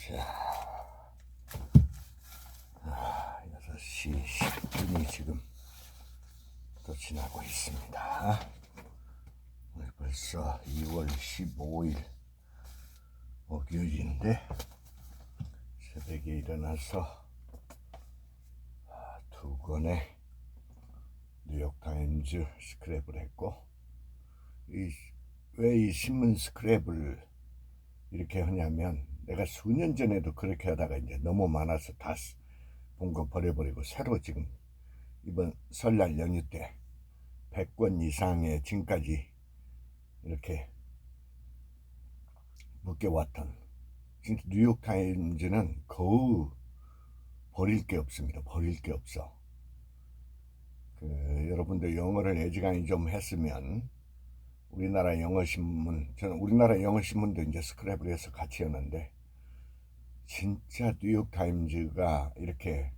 자, 6시 10분이 지금 또 지나고 있습니다. 오늘 벌써 2월 15일 목요일인데 새벽에 일어나서 두 권의 뉴욕타임즈 스크랩을 했고, 왜 이 신문 스크랩을 이렇게 하냐면, 내가 수년 전에도 그렇게 하다가 이제 너무 많아서 다 본 거 버려버리고 새로 지금 이번 설날 연휴 때 100권 이상의 지금까지 이렇게 묶여왔던, 진짜 뉴욕타임즈는 거의 버릴 게 없습니다. 버릴 게 없어. 여러분들 영어를 애지간히 좀 했으면 우리나라 영어신문, 저는 우리나라 영어신문도 이제 스크랩을 해서 같이 했는데, 진짜 뉴욕타임즈가 이렇게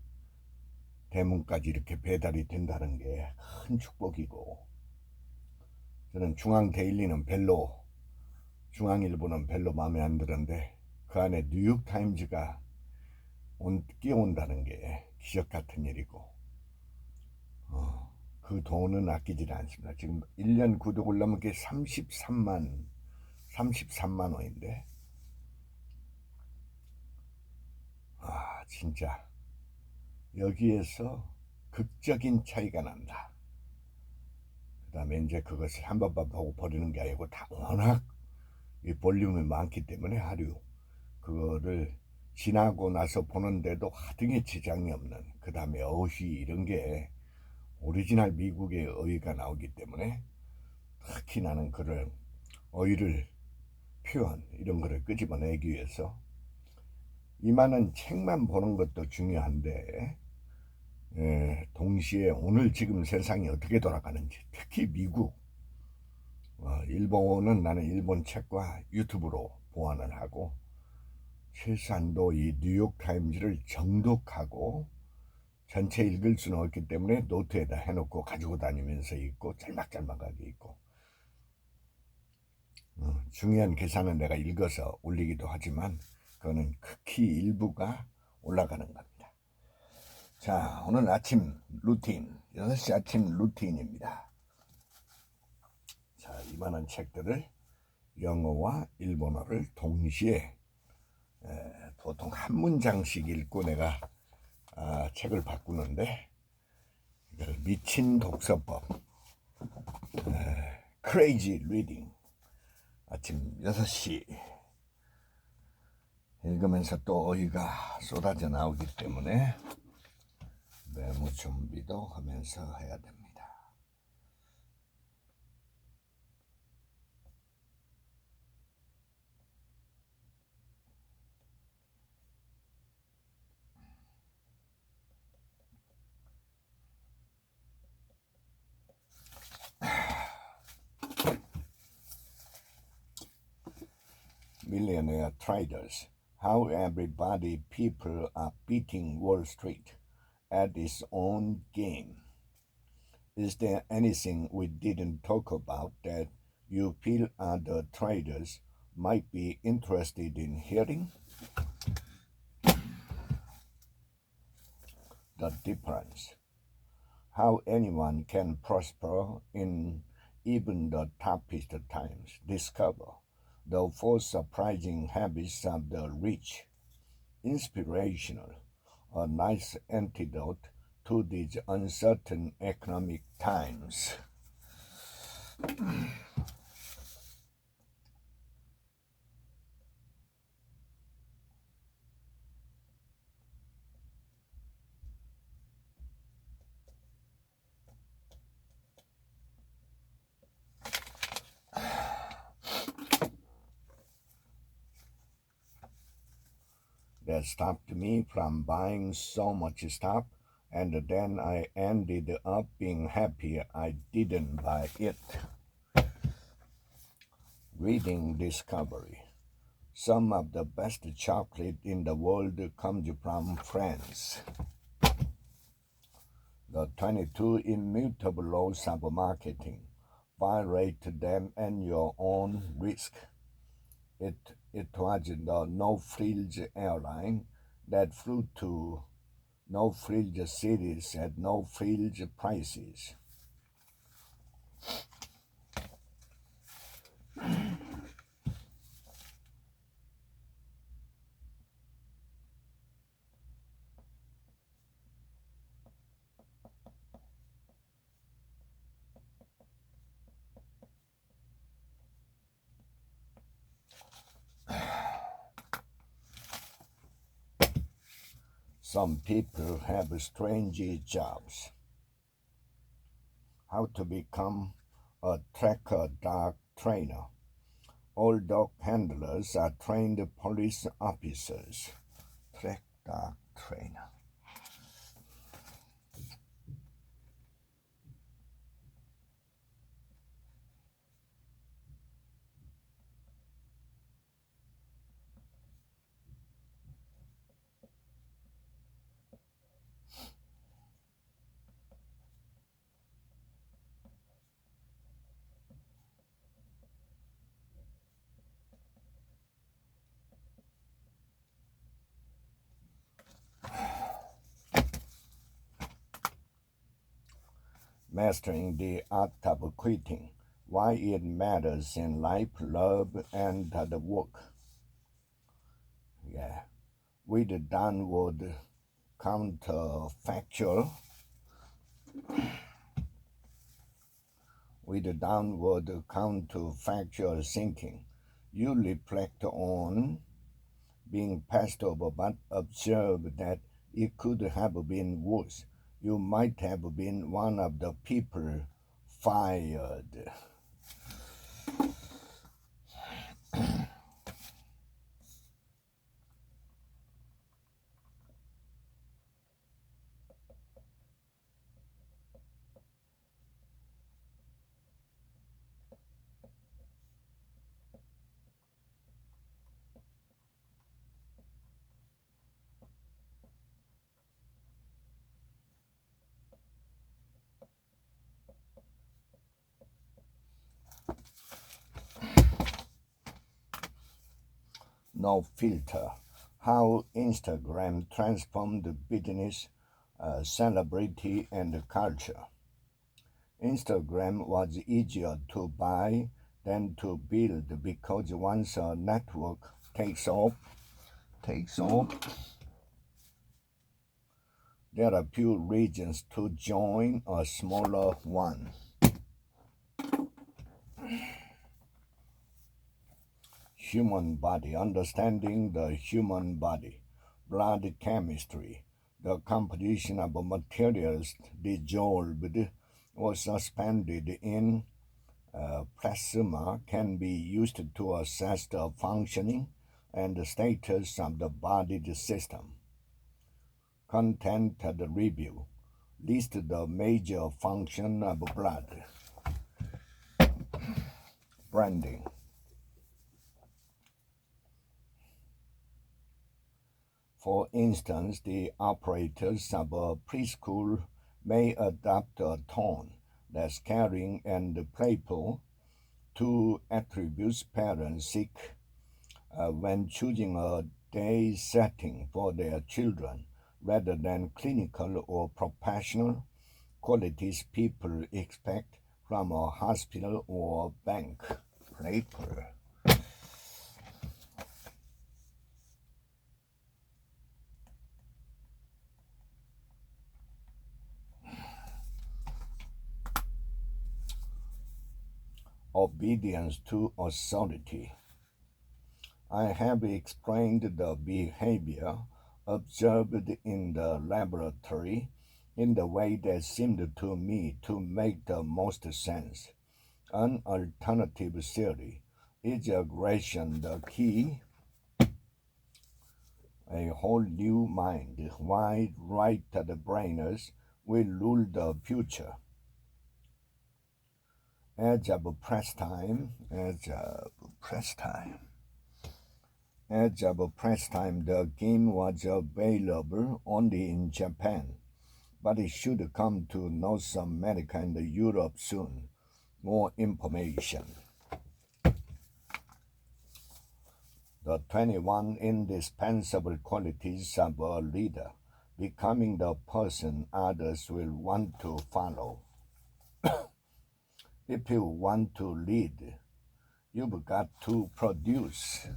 대문까지 이렇게 배달이 된다는 게 큰 축복이고, 저는 중앙데일리는 별로, 중앙일보는 별로 마음에 안 들었는데 그 안에 뉴욕타임즈가 끼어온다는 게 기적 같은 일이고, 그 돈은 아끼질 않습니다. 지금 1년 구독을 넘게 33만 원인데, 진짜 여기에서 극적인 차이가 난다. 그 다음에 이제 그것을 한 번만 보고 버리는 게 아니고, 다 워낙 이 볼륨이 많기 때문에 하루 그거를 지나고 나서 보는데도 하등의 지장이 없는, 그 다음에 어휘 이런 게 오리지널 미국의 어휘가 나오기 때문에, 특히 나는 그런 어휘를, 표현 이런 거를 끄집어내기 위해서 이만한 책만 보는 것도 중요한데, 동시에 오늘 지금 세상이 어떻게 돌아가는지, 특히 미국, 일본은 나는 일본 책과 유튜브로 보완을 하고, 최소한도 이 뉴욕타임즈를 정독하고, 전체 읽을 수는 없기 때문에 노트에다 해놓고 가지고 다니면서 읽고, 짤막짤막하게 읽고, 중요한 기사는 내가 읽어서 올리기도 하지만 그거는 극히 일부가 올라가는 겁니다. 자, 오늘 아침 루틴, 6시 아침 루틴입니다. 자, 이만한 책들을 영어와 일본어를 동시에 보통 한 문장씩 읽고 내가 책을 바꾸는데, 이걸 미친 독서법, 크레이지 리딩, 아침 6시 읽으면서 또 어휘가 쏟아져 나오기 때문에 메모 준비도 하면서 해야 됩니다. Millionaire traders, how everybody people are beating Wall Street at its own game. Is there anything we didn't talk about that you feel other traders might be interested in hearing? The difference. How anyone can prosper in even the toughest times. Discover the four surprising habits of the rich. Inspirational, a nice antidote to these uncertain economic times. That stopped me from buying so much stuff, and then I ended up being happy I didn't buy it. Reading Discovery. Some of the best chocolate in the world comes from France. The 22 immutable laws of marketing. Violate them at your own risk. It was the No Frills airline that flew to No Frills cities at no frills prices. Some people have strange jobs. How to become a tracker dog trainer. All dog handlers are trained police officers. Track dog trainer. Mastering the art of quitting. Why it matters in life, love, and the work. Yeah. With the downward counterfactual, thinking, you reflect on being passed over but observe that it could have been worse. You might have been one of the people fired. No filter. How Instagram transformed business, celebrity, and culture. Instagram was easier to buy than to build because once a network takes off, there are few reasons to join a smaller one. Human body, understanding the human body, blood chemistry, the composition of materials dissolved or suspended in plasma can be used to assess the functioning and the status of the body system. Content review list the major function of blood. Branding. For instance, the operators of a preschool may adopt a tone that's caring and playful, two attributes parents seek when choosing a day setting for their children rather than clinical or professional qualities people expect from a hospital or bank. Playful. Obedience to authority. I have explained the behavior observed in the laboratory in the way that seemed to me to make the most sense. An alternative theory is aggression the key, a whole new mind, wide right brainers will rule the future. As of press time, the game was available only in Japan, but it should come to North America and Europe soon. More information. The 21 indispensable qualities of a leader, becoming the person others will want to follow. If you want to lead, you've got to produce.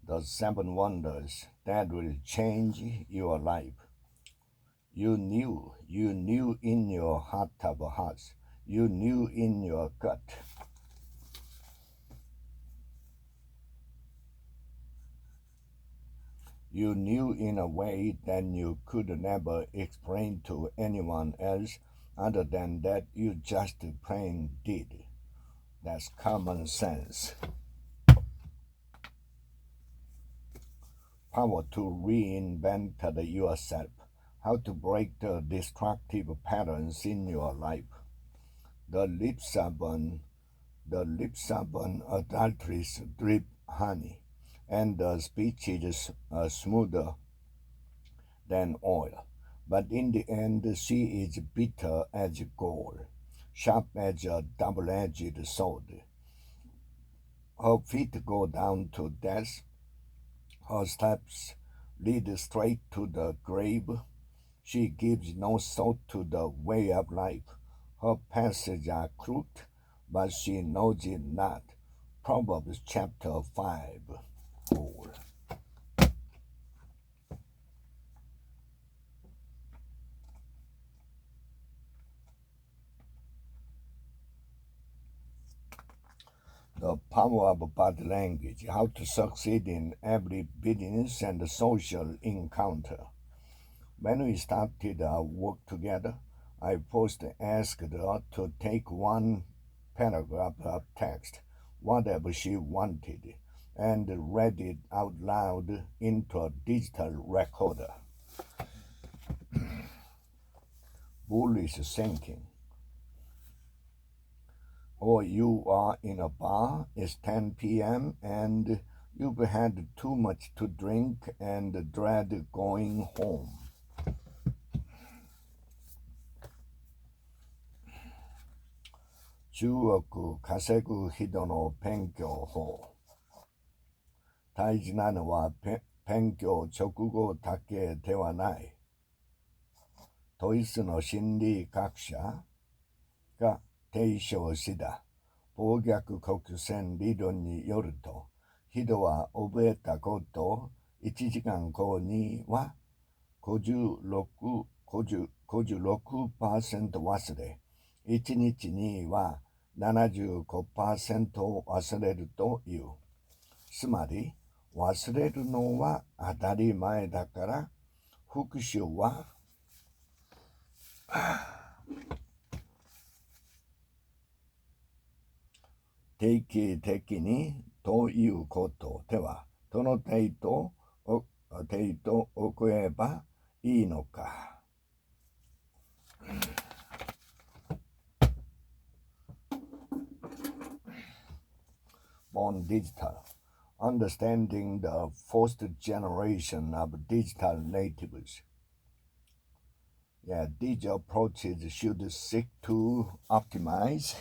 The 7 wonders that will change your life. You knew in your heart of hearts, you knew in your gut. You knew in a way that you could never explain to anyone else other than that you just plain did. That's common sense. Power to reinvent yourself, how to break the destructive patterns in your life. The lips of an adulteress drip honey, and the speech is smoother than oil. But in the end, she is bitter as gold, sharp as a double-edged sword. Her feet go down to death. Her steps lead straight to the grave. She gives no thought to the way of life. Her passages are crooked, but she knows it not. Proverbs chapter 5. Four. The power of body language, how to succeed in every business and social encounter. When we started our work together, I first asked her to take one paragraph of text, whatever she wanted, and read it out loud into a digital recorder. Bullish thinking. Or you are in a bar, it's 10 p.m., and you've had too much to drink and dread going home. Juoku kasegu hito no penkyō ho. 大事なのは勉強直後だけではない。ドイツの心理学者が提唱した暴虐曲線理論によると、人は覚えたことを1時間後には56% 忘れ、1日には 75% 忘れるという。つまり、忘れるのは当たり前だから、復習は定期的にということでは、どの程度遅ればいいのか。Born digital. Understanding the first generation of digital natives. Yeah, these approaches should seek to optimize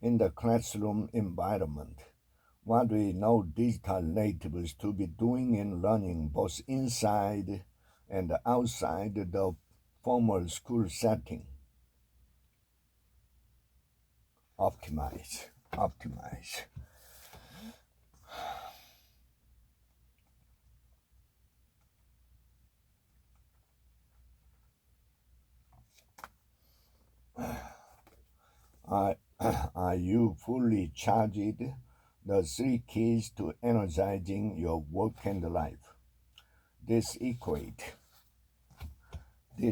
in the classroom environment what we know digital natives to be doing in learning both inside and outside the formal school setting. Optimize. Are you fully charged? The 3 keys to energizing your work and life. This equate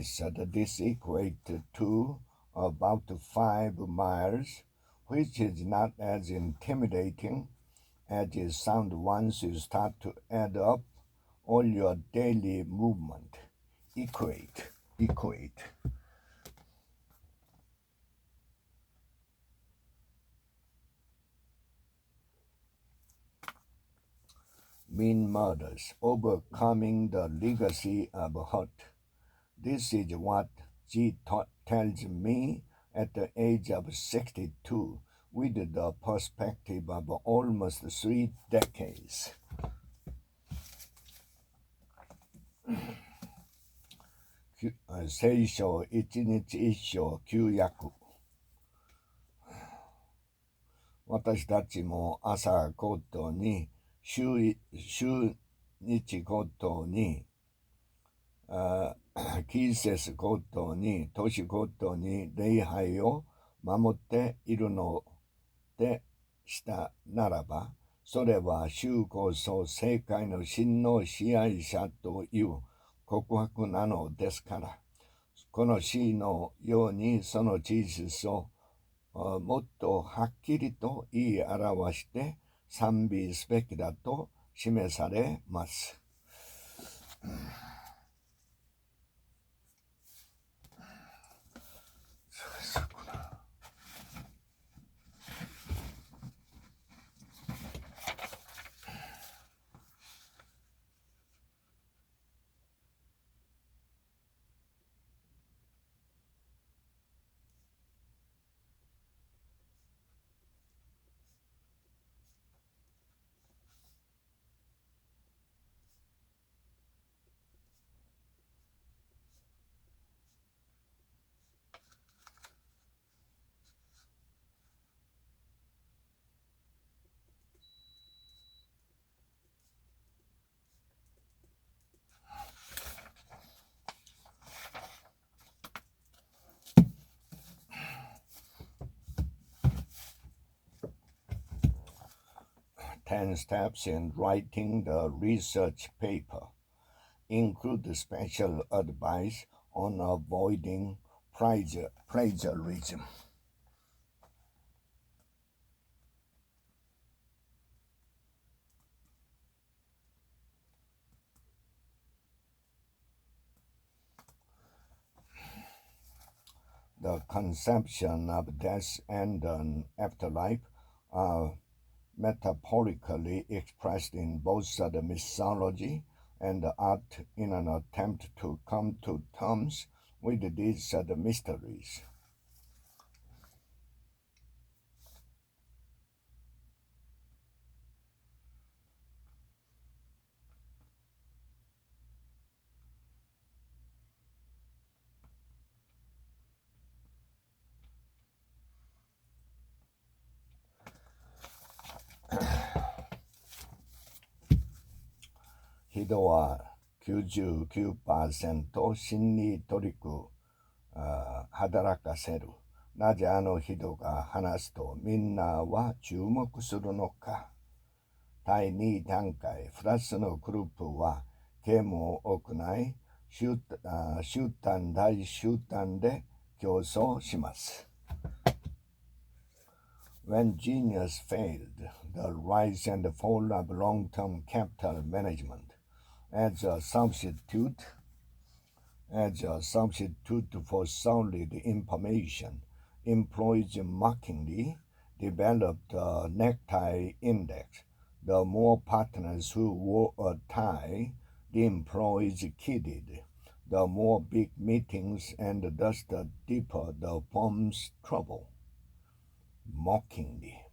this equates to about 5 miles, which is not as intimidating as it sounds once you start to add up all your daily movement. Equate. Mean murders, overcoming the legacy of hurt. This is what G tells me at the age of 62, with the perspective of almost 3 decades.聖書一日一章旧約。私たちも朝ごとに週日ごとに季節ごとに年ごとに礼拝を守っているのでしたならば、それは主こそ世界の真の支配者という告白なのですから、この詩のようにその事実をもっとはっきりと言い表して賛美すべきだと示されます。10 steps in writing the research paper include special advice on avoiding plagiarism. The conception of death and an afterlife are metaphorically expressed in both the mythology and the art in an attempt to come to terms with these mysteries. Hido は 99% 真に取り組働かせる。なぜあの人が話すとみんなは注目するのか。第2段階プラスのグループはゲームを行い集団大集団で競争します。When genius failed, the rise and fall of long-term capital management as a substitute for solid information, employees mockingly developed a necktie index. The more partners who wore a tie, the employees kidded. The more big meetings and thus the deeper the firm's trouble. Mockingly.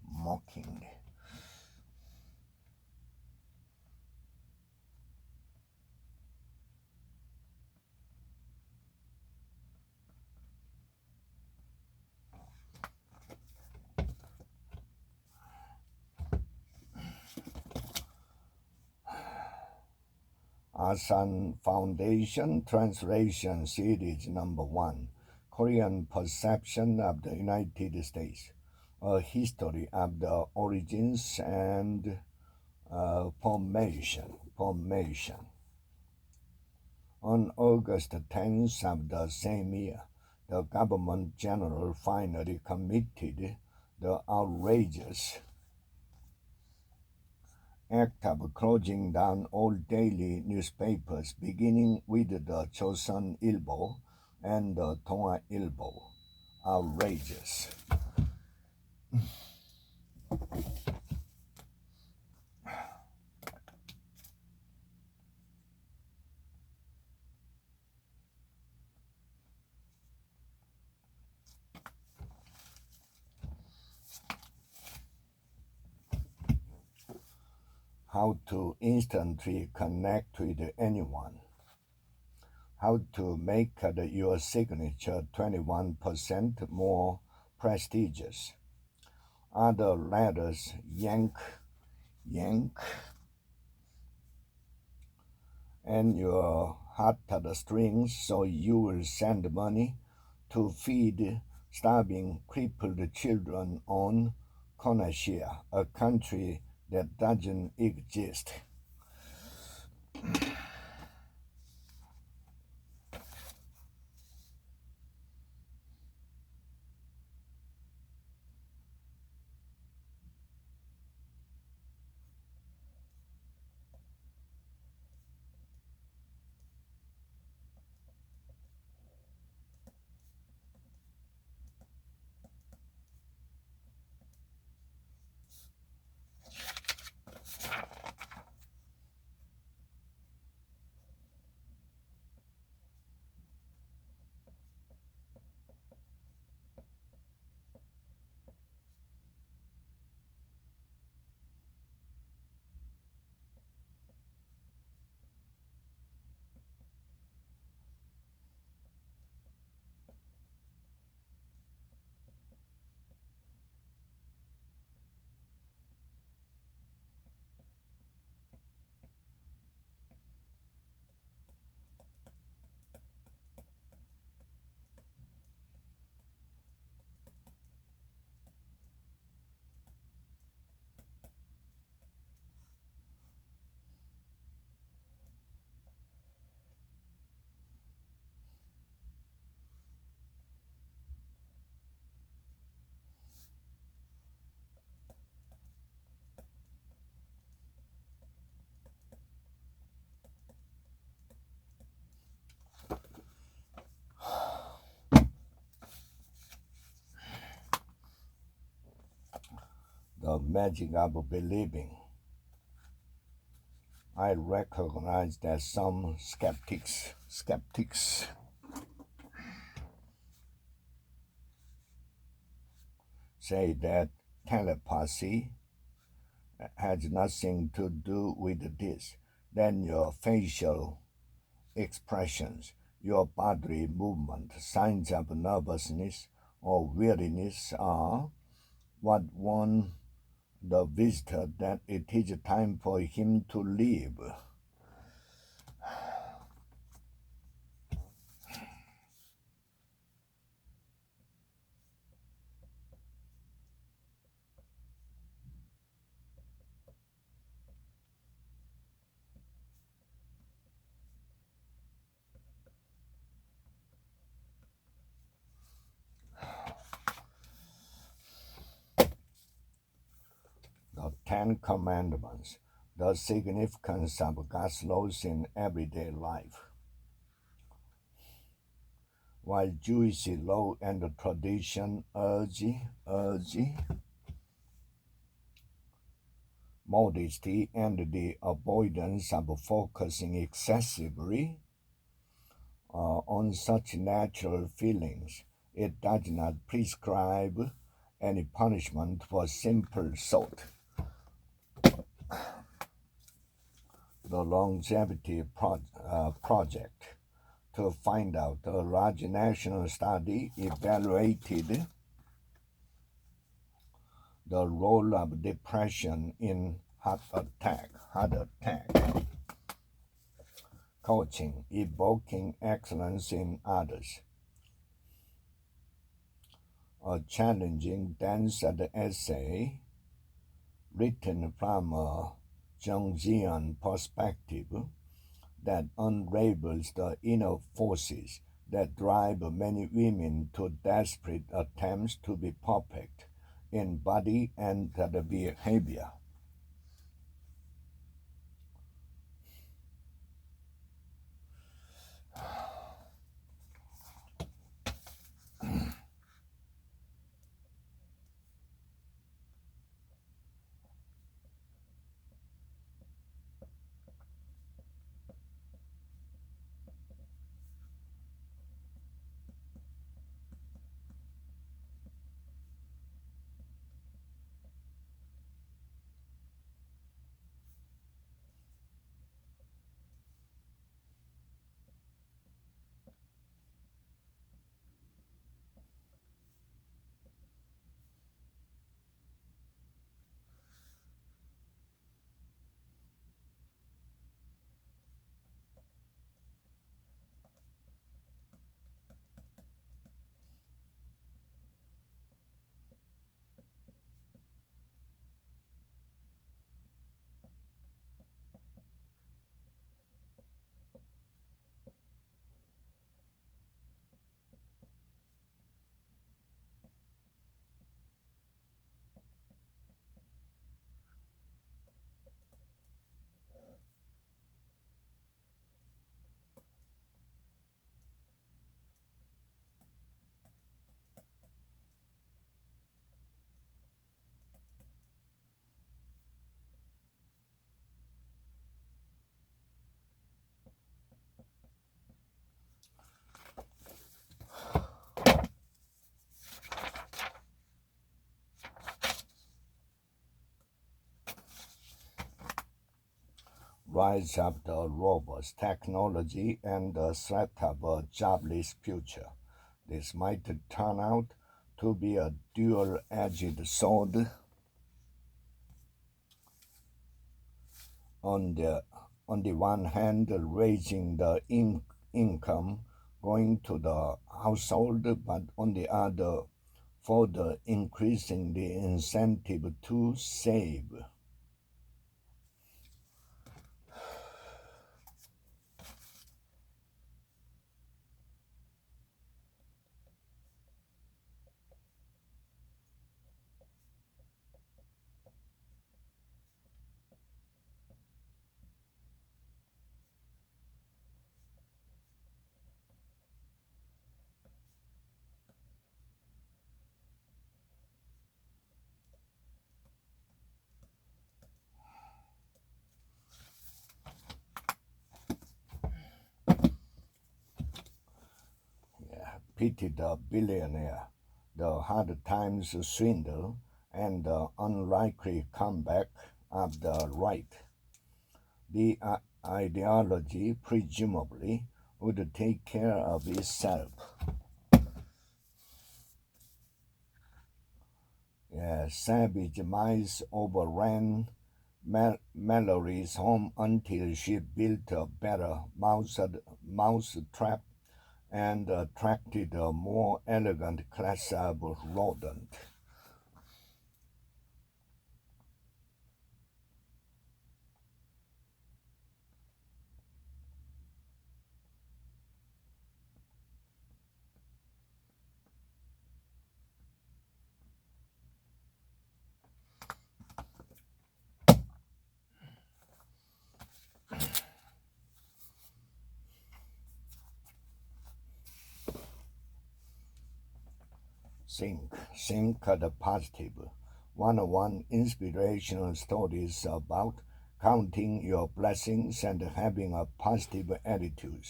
Asan Foundation Translation Series Number 1, Korean Perception of the United States, A History of the Origins and Formation. On August 10th of the same year, the government general finally committed the outrageous act of closing down all daily newspapers, beginning with the Chosun Ilbo and the Tonga Ilbo. Outrageous. How to instantly connect with anyone. How to make your signature 21% more prestigious. Other letters yank, and your heartstrings, so you will send money to feed starving, crippled children on Conachia, a country that doesn't exist. The magic of believing. I recognize that some skeptics say that telepathy has nothing to do with this. Then your facial expressions, your bodily movement, signs of nervousness or weariness are what warn the visitor that it is time for him to leave. The Ten Commandments, the significance of God's laws in everyday life. While Jewish law and tradition urge modesty and the avoidance of focusing excessively on such natural feelings, it does not prescribe any punishment for simple thought. The Longevity Project, to find out, a large national study evaluated the role of depression in heart attack, coaching, evoking excellence in others. A challenging, dense essay written from a Jungian perspective that unravels the inner forces that drive many women to desperate attempts to be perfect in body and the behavior. Rise of the robots, technology, and the threat of a jobless future. This might turn out to be a dual-edged sword. On the on the one hand, raising the income going to the household, but on the other, further increasing the incentive to save. Pity the billionaire, the hard times swindle, and the unlikely comeback of the right. The ideology, presumably, would take care of itself. Savage mice overran Mallory's home until she built a better mouse trap and attracted a more elegant class of rodent. Think the positive. 101 inspirational stories about counting your blessings and having a positive attitude.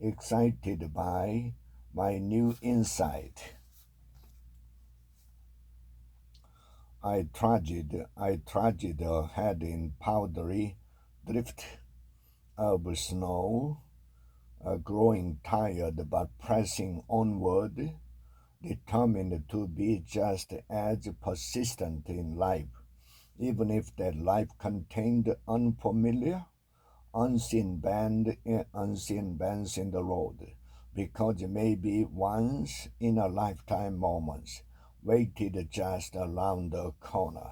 Excited by my new insight. I trudged ahead in powdery drift of snow, growing tired but pressing onward, determined to be just as persistent in life, even if that life contained unseen bands in the road, because maybe once in a lifetime moments waited just around the corner.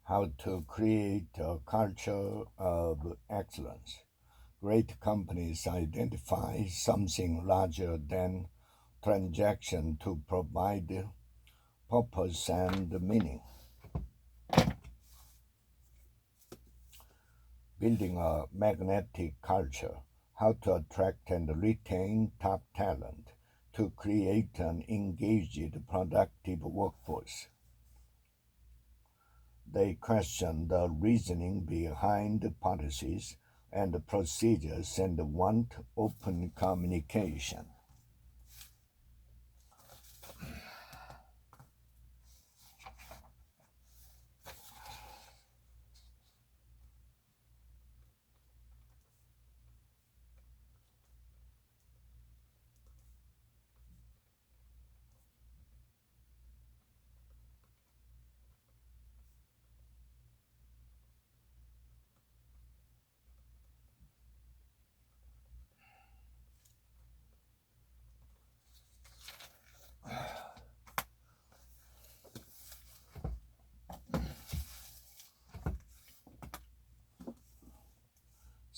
how to create a culture of excellence. Great companies identify something larger than transaction to provide purpose and meaning. Building a magnetic culture, how to attract and retain top talent to create an engaged, productive workforce. They question the reasoning behind policies and procedures and want open communication.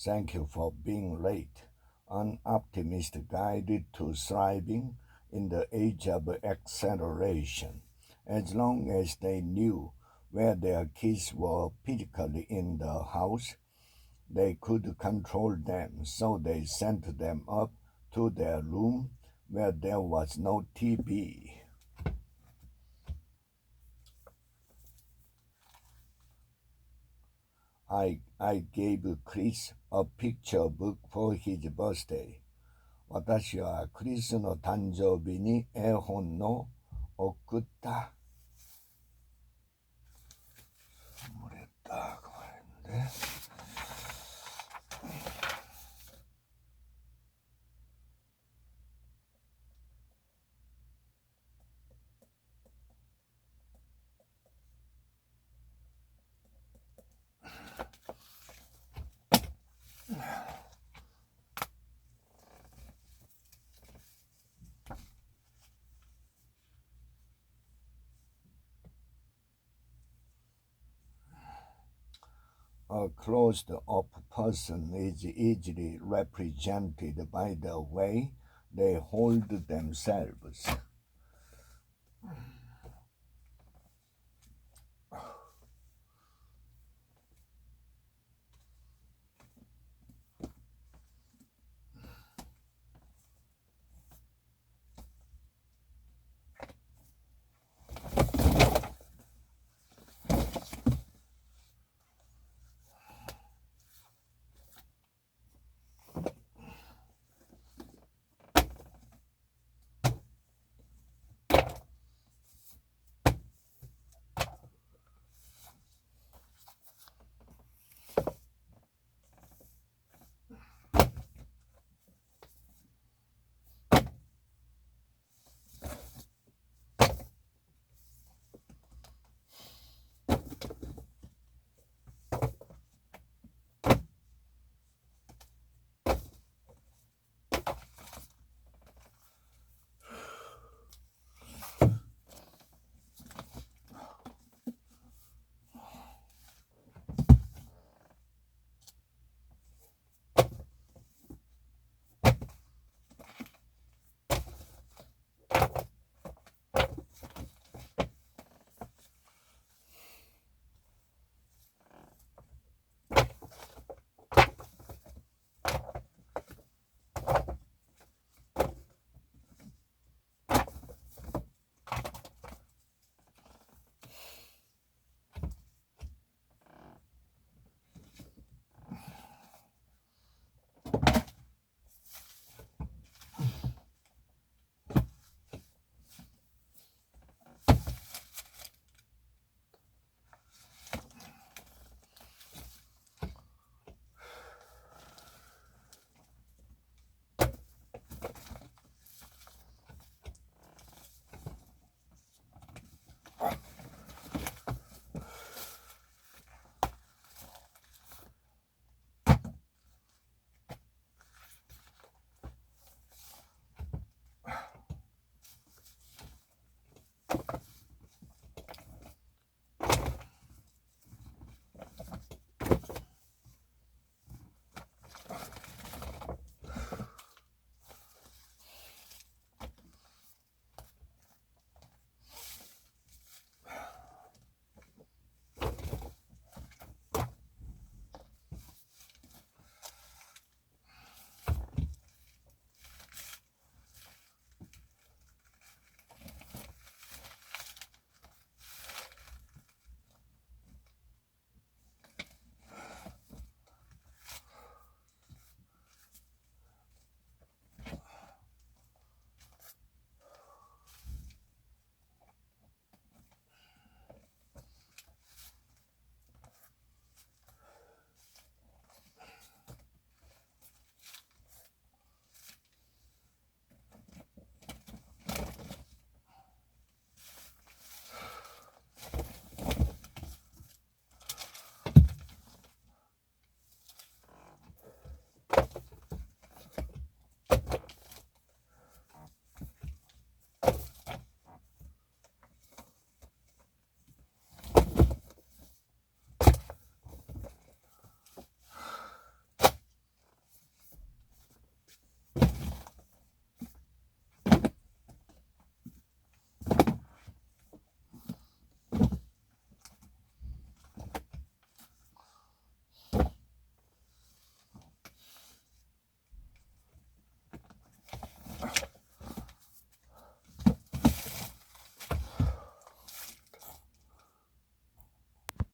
Thank you for being late. An optimist guide to thriving in the age of acceleration. As long as they knew where their kids were physically in the house, they could control them, so they sent them up to their room where there was no TV. I gave Chris a picture book for his birthday. 私はクリスの誕生日に絵本の送った。漏れた。ごめんね。A closed-up person is easily represented by the way they hold themselves.